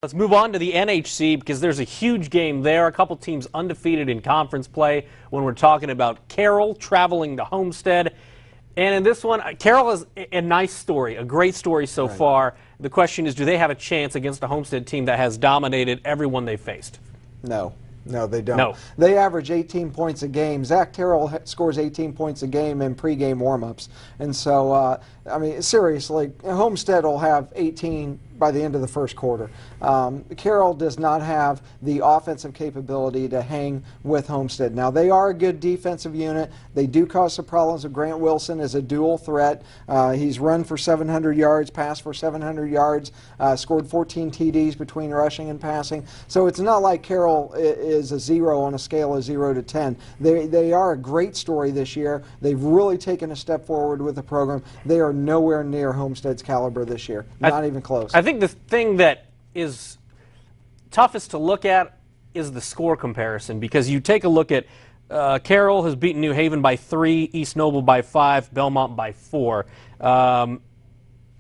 Let's move on to the NHC because there's a huge game there. A couple teams undefeated in conference play when we're talking about Carroll traveling to Homestead. And in this one, Carroll has a nice story, a great story so far. The question is, do they have a chance against a Homestead team that has dominated everyone they faced? No. No, they don't. No. They average 18 points a game. Zach Carroll scores 18 points a game in pregame warmups. And so, I mean, seriously, Homestead will have 18 by the end of the first quarter. Carroll does not have the offensive capability to hang with Homestead. Now, they are a good defensive unit. They do cause some problems with Grant Wilson as a dual threat. He's run for 700 yards, passed for 700 yards, scored 14 TDs between rushing and passing. So it's not like Carroll is a 0 on a scale of 0 to 10. They are a great story this year. They've really taken a step forward with the program. They are nowhere near Homestead's caliber this year. Not even close. I think the thing that is toughest to look at is the score comparison, because you take a look at Carroll has beaten New Haven by 3, East Noble by 5, Belmont by 4.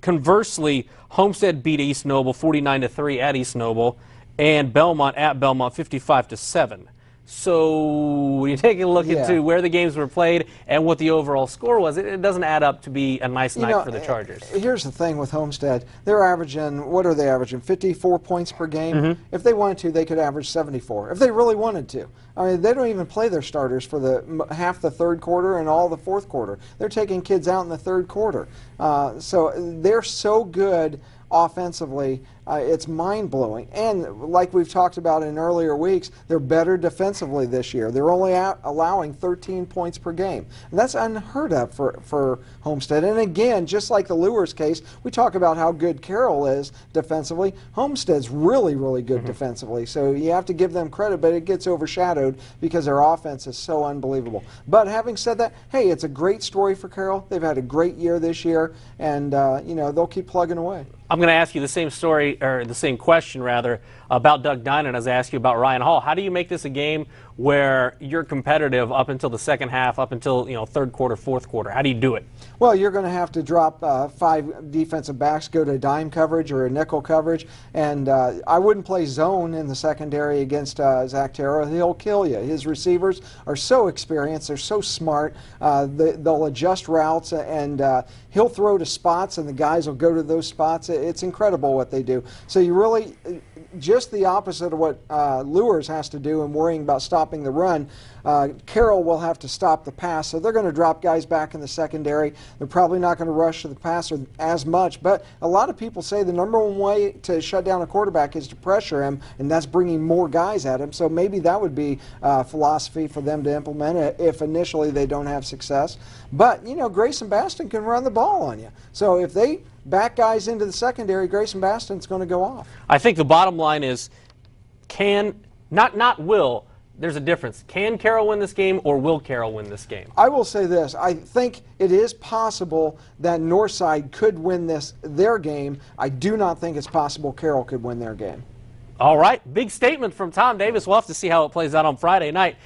Conversely, Homestead beat East Noble 49-3 at East Noble, and Belmont at Belmont 55-7. So when you take a look into where the games were played and what the overall score was, it doesn't add up to be a nice night for the Chargers. Here's the thing with Homestead. They're averaging, what are they averaging, 54 points per game? If they wanted to, they could average 74, if they really wanted to. I mean, they don't even play their starters for the half the third quarter and all the fourth quarter. They're taking kids out in the third quarter. So they're so good offensively, it's mind-blowing. And like we've talked about in earlier weeks, they're better defensively this year. They're only allowing 13 points per game. And that's unheard of for Homestead. And again, just like the Lures case, we talk about how good Carroll is defensively. Homestead's really, really good defensively. So you have to give them credit, but it gets overshadowed because their offense is so unbelievable. But having said that, hey, it's a great story for Carroll. They've had a great year this year, and you know, they'll keep plugging away. I'm going to ask you the same story, or the same question rather, about Doug Dinan as I asked you about Ryan Hall. How do you make this a game where you're competitive up until the second half, up until third quarter, fourth quarter? How do you do it? Well, you're going to have to drop 5 defensive backs, go to dime coverage or a nickel coverage, and I wouldn't play zone in the secondary against Zach Carroll. He'll kill you. His receivers are so experienced, they're so smart. They'll adjust routes, and he'll throw to spots, and the guys will go to those spots. It's incredible what they do. So you really, just the opposite of what Lures has to do in worrying about stopping the run. Carroll will have to stop the pass, so they're going to drop guys back in the secondary. They're probably not going to rush to the passer as much, but a lot of people say the #1 way to shut down a quarterback is to pressure him, and that's bringing more guys at him. So maybe that would be a philosophy for them to implement if initially they don't have success. But, you know, Grayson Baston can run the ball on you. So if they back guys into the secondary, Grayson Baston's going to go off. I think the bottom line is not will. There's a difference. Can Carroll win this game, or will Carroll win this game? I will say this. I think it is possible that Northside could win their game. I do not think it's possible Carroll could win their game. All right. Big statement from Tom Davis. We'll have to see how it plays out on Friday night.